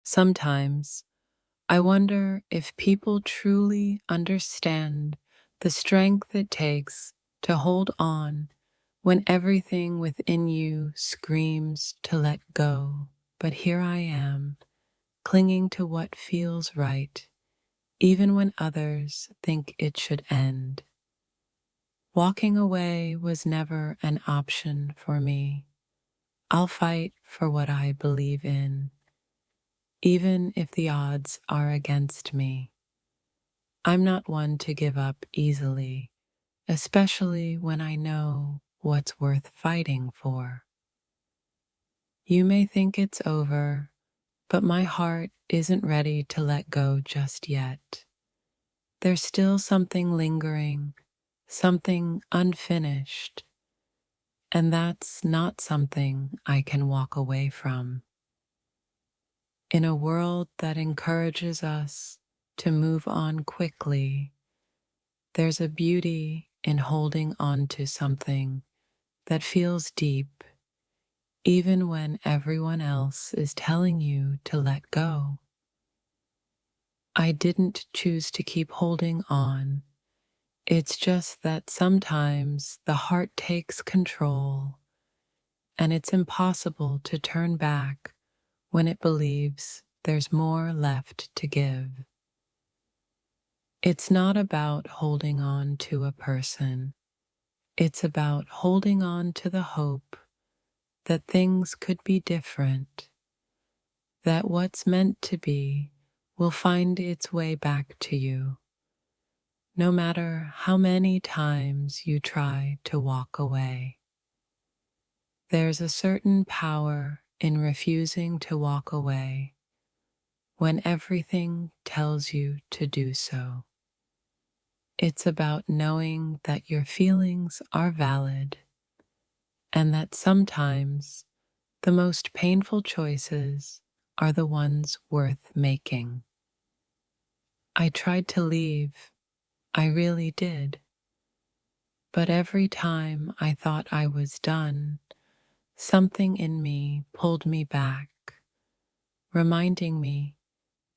Sometimes I wonder if people truly understand the strength it takes to hold on when everything within you screams to let go. But here I am, clinging to what feels right, even when others think it should end. Walking away was never an option for me. I'll fight for what I believe in, even if the odds are against me. I'm not one to give up easily, especially when I know what's worth fighting for. You may think it's over, but my heart isn't ready to let go just yet. There's still something lingering, something unfinished, and that's not something I can walk away from. In a world that encourages us to move on quickly, there's a beauty in holding on to something that feels deep, even when everyone else is telling you to let go. I didn't choose to keep holding on. It's just that sometimes the heart takes control, and it's impossible to turn back when it believes there's more left to give. It's not about holding on to a person. It's about holding on to the hope that things could be different, that what's meant to be will find its way back to you, no matter how many times you try to walk away. There's a certain power in refusing to walk away when everything tells you to do so. It's about knowing that your feelings are valid and that sometimes the most painful choices are the ones worth making. I tried to leave, I really did. But every time I thought I was done, something in me pulled me back, reminding me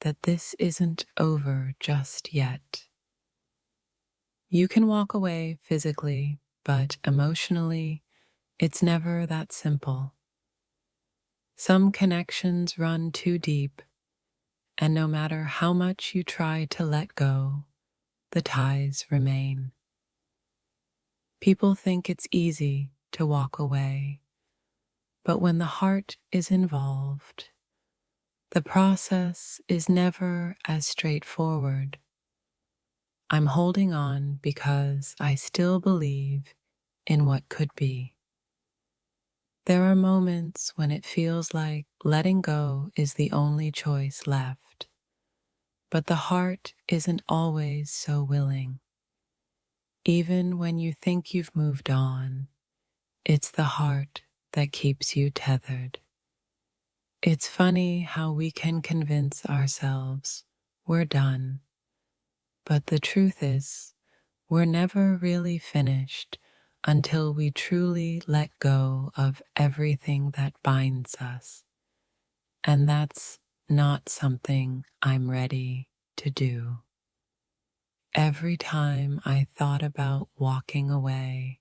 that this isn't over just yet. You can walk away physically, but emotionally, it's never that simple. Some connections run too deep, and no matter how much you try to let go, the ties remain. People think it's easy to walk away, but when the heart is involved, the process is never as straightforward. I'm holding on because I still believe in what could be. There are moments when it feels like letting go is the only choice left, but the heart isn't always so willing. Even when you think you've moved on, it's the heart that keeps you tethered. It's funny how we can convince ourselves we're done, but the truth is, we're never really finished until we truly let go of everything that binds us. And that's not something I'm ready to do. Every time I thought about walking away,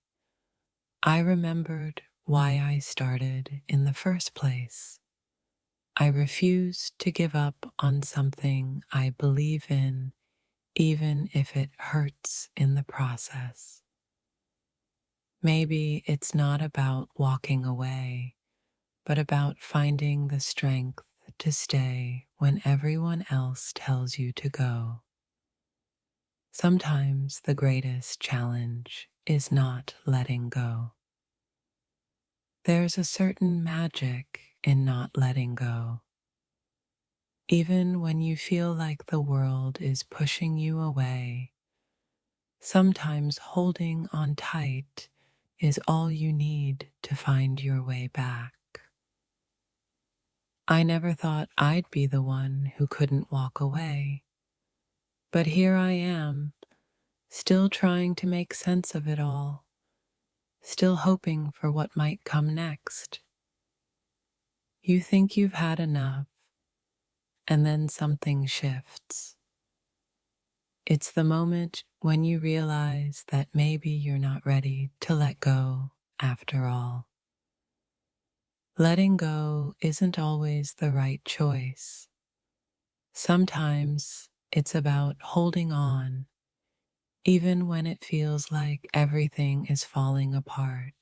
I remembered why I started in the first place. I refuse to give up on something I believe in, even if it hurts in the process. Maybe it's not about walking away, but about finding the strength to stay when everyone else tells you to go. Sometimes the greatest challenge is not letting go. There's a certain magic in not letting go. Even when you feel like the world is pushing you away, sometimes holding on tight is all you need to find your way back. I never thought I'd be the one who couldn't walk away, but here I am, still trying to make sense of it all, still hoping for what might come next. You think you've had enough, and then something shifts. It's the moment when you realize that maybe you're not ready to let go after all. Letting go isn't always the right choice. Sometimes it's about holding on, even when it feels like everything is falling apart.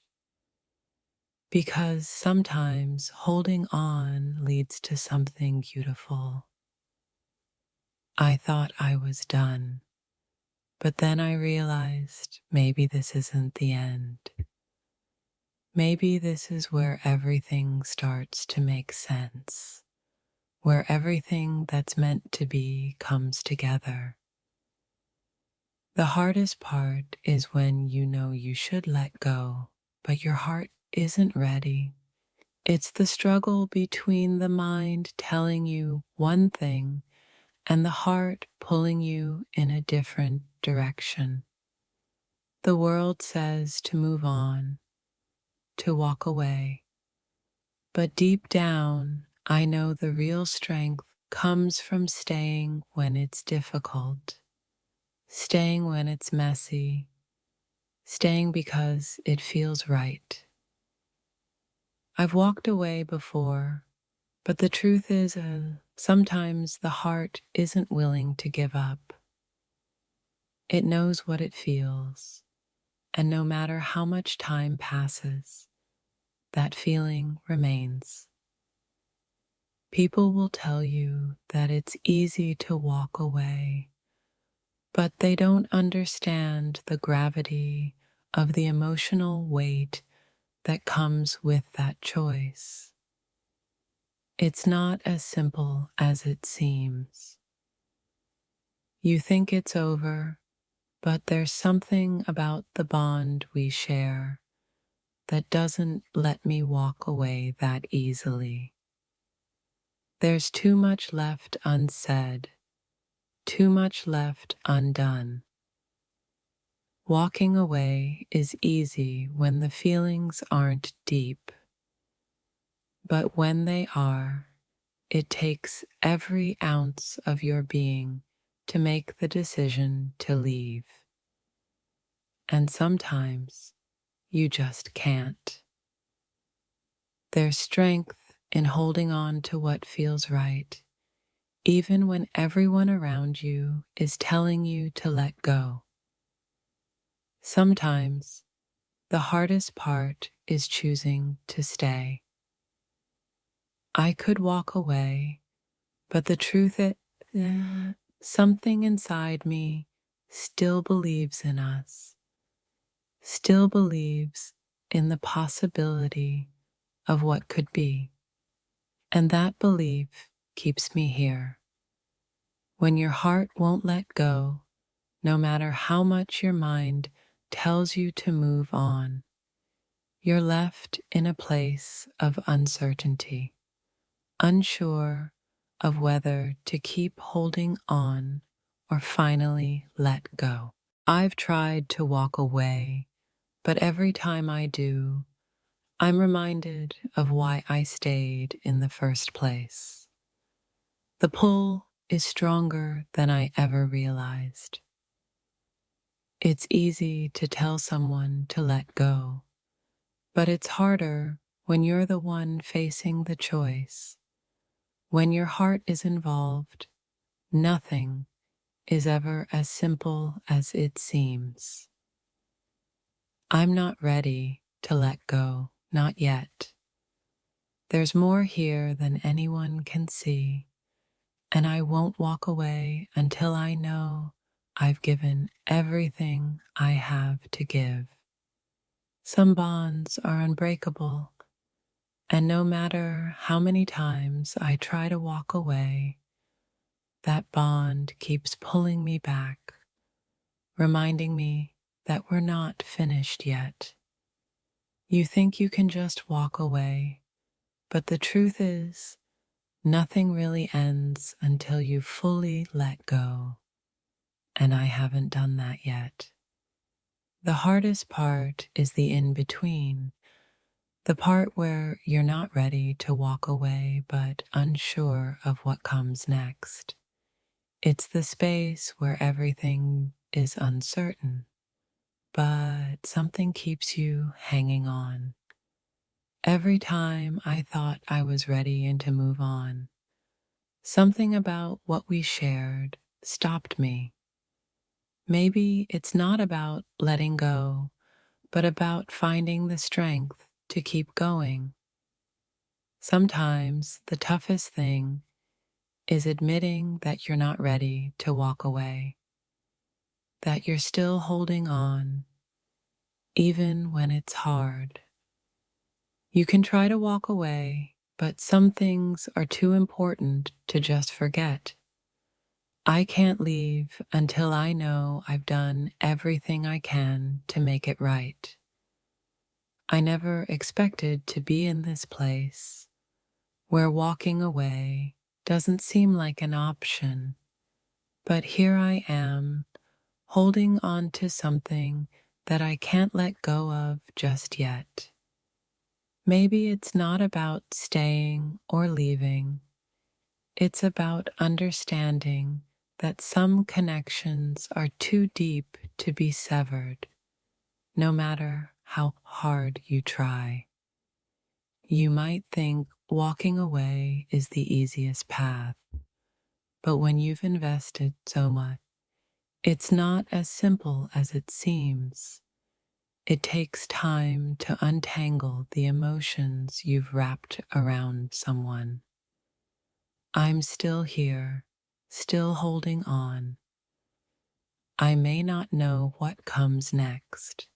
Because sometimes holding on leads to something beautiful. I thought I was done, but then I realized maybe this isn't the end. Maybe this is where everything starts to make sense, where everything that's meant to be comes together. The hardest part is when you know you should let go, but your heart isn't ready. It's the struggle between the mind telling you one thing and the heart pulling you in a different direction. The world says to move on, to walk away, but deep down, I know the real strength comes from staying when it's difficult, staying when it's messy, staying because it feels right. I've walked away before, but the truth is, sometimes the heart isn't willing to give up. It knows what it feels, and no matter how much time passes, that feeling remains. People will tell you that it's easy to walk away, but they don't understand the gravity of the emotional weight that comes with that choice. It's not as simple as it seems. You think it's over, but there's something about the bond we share that doesn't let me walk away that easily. There's too much left unsaid, too much left undone. Walking away is easy when the feelings aren't deep, but when they are, it takes every ounce of your being to make the decision to leave. And sometimes you just can't. There's strength in holding on to what feels right, even when everyone around you is telling you to let go. Sometimes the hardest part is choosing to stay. I could walk away, but the truth is, something inside me still believes in us, still believes in the possibility of what could be. And that belief keeps me here. When your heart won't let go, no matter how much your mind tells you to move on, you're left in a place of uncertainty, unsure of whether to keep holding on or finally let go. I've tried to walk away, but every time I do, I'm reminded of why I stayed in the first place. The pull is stronger than I ever realized. It's easy to tell someone to let go, but it's harder when you're the one facing the choice. When your heart is involved, nothing is ever as simple as it seems. I'm not ready to let go, not yet. There's more here than anyone can see, and I won't walk away until I know I've given everything I have to give. Some bonds are unbreakable, and no matter how many times I try to walk away, that bond keeps pulling me back, reminding me that we're not finished yet. You think you can just walk away, but the truth is, nothing really ends until you fully let go, and I haven't done that yet. The hardest part is the in-between, The part where you're not ready to walk away but unsure of what comes next. It's the space where everything is uncertain, but something keeps you hanging on. Every time I thought I was ready and to move on, something about what we shared stopped me. Maybe it's not about letting go, but about finding the strength to keep going. Sometimes the toughest thing is admitting that you're not ready to walk away, that you're still holding on, even when it's hard. You can try to walk away, but some things are too important to just forget. I can't leave until I know I've done everything I can to make it right. I never expected to be in this place where walking away doesn't seem like an option, but here I am, holding on to something that I can't let go of just yet. Maybe it's not about staying or leaving. It's about understanding that some connections are too deep to be severed, no matter how hard you try. You might think walking away is the easiest path, but when you've invested so much, it's not as simple as it seems. It takes time to untangle the emotions you've wrapped around someone. I'm still here, still holding on. I may not know what comes next,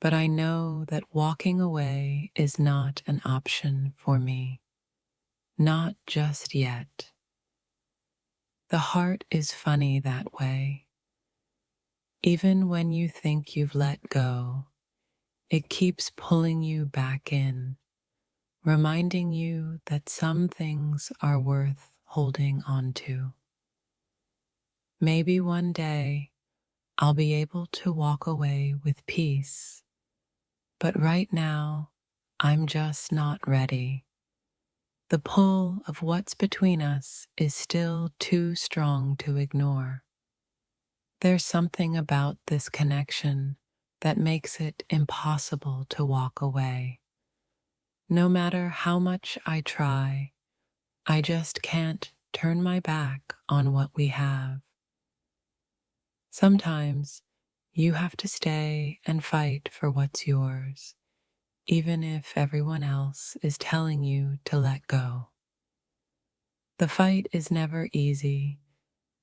but I know that walking away is not an option for me. Not just yet. The heart is funny that way. Even when you think you've let go, it keeps pulling you back in, reminding you that some things are worth holding on to. Maybe one day I'll be able to walk away with peace, but right now I'm just not ready. The pull of what's between us is still too strong to ignore. There's something about this connection that makes it impossible to walk away. No matter how much I try, I just can't turn my back on what we have. Sometimes you have to stay and fight for what's yours, even if everyone else is telling you to let go. The fight is never easy,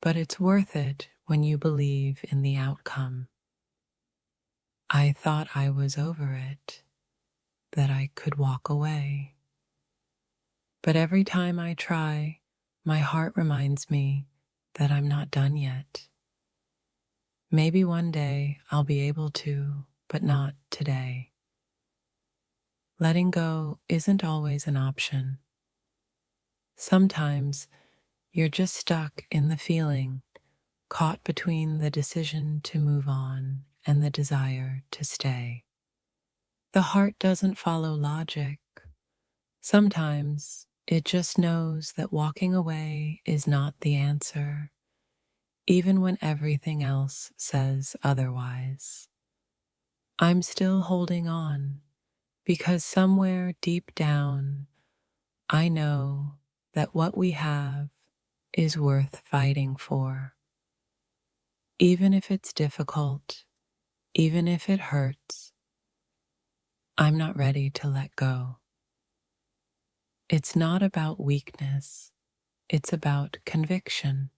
but it's worth it when you believe in the outcome. I thought I was over it, that I could walk away. But every time I try, my heart reminds me that I'm not done yet. Maybe one day I'll be able to, but not today. Letting go isn't always an option. Sometimes you're just stuck in the feeling, caught between the decision to move on and the desire to stay. The heart doesn't follow logic. Sometimes it just knows that walking away is not the answer, even when everything else says otherwise. I'm still holding on because somewhere deep down, I know that what we have is worth fighting for. Even if it's difficult, even if it hurts, I'm not ready to let go. It's not about weakness, it's about conviction.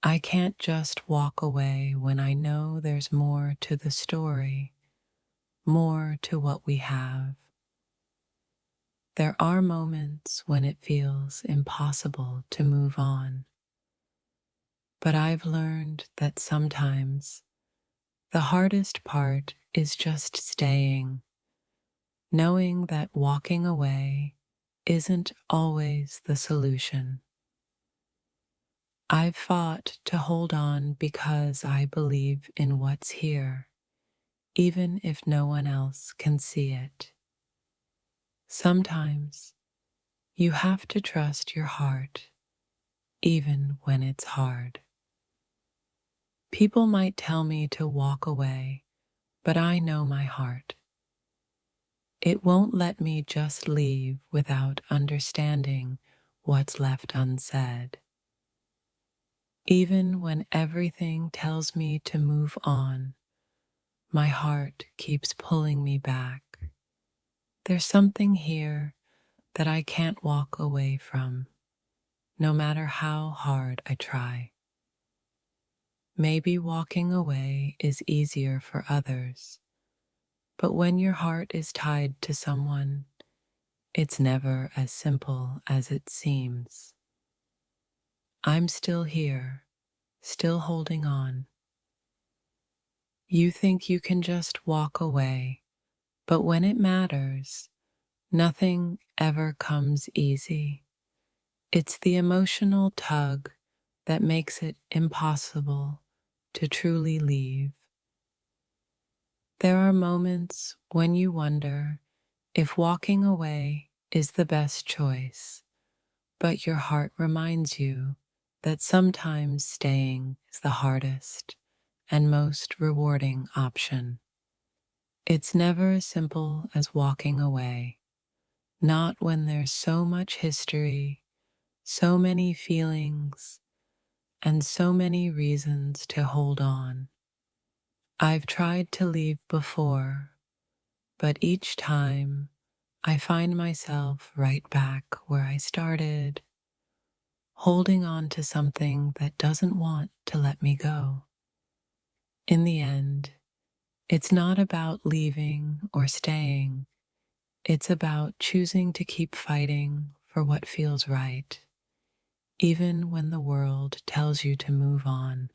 I can't just walk away when I know there's more to the story, more to what we have. There are moments when it feels impossible to move on, but I've learned that sometimes the hardest part is just staying, knowing that walking away isn't always the solution. I've fought to hold on because I believe in what's here, even if no one else can see it. Sometimes you have to trust your heart, even when it's hard. People might tell me to walk away, but I know my heart. It won't let me just leave without understanding what's left unsaid. Even when everything tells me to move on, my heart keeps pulling me back. There's something here that I can't walk away from, no matter how hard I try. Maybe walking away is easier for others, but when your heart is tied to someone, it's never as simple as it seems. I'm still here, still holding on. You think you can just walk away, but when it matters, nothing ever comes easy. It's the emotional tug that makes it impossible to truly leave. There are moments when you wonder if walking away is the best choice, but your heart reminds you that sometimes staying is the hardest and most rewarding option. It's never as simple as walking away, not when there's so much history, so many feelings, and so many reasons to hold on. I've tried to leave before, but each time I find myself right back where I started, holding on to something that doesn't want to let me go. In the end, it's not about leaving or staying. It's about choosing to keep fighting for what feels right, even when the world tells you to move on.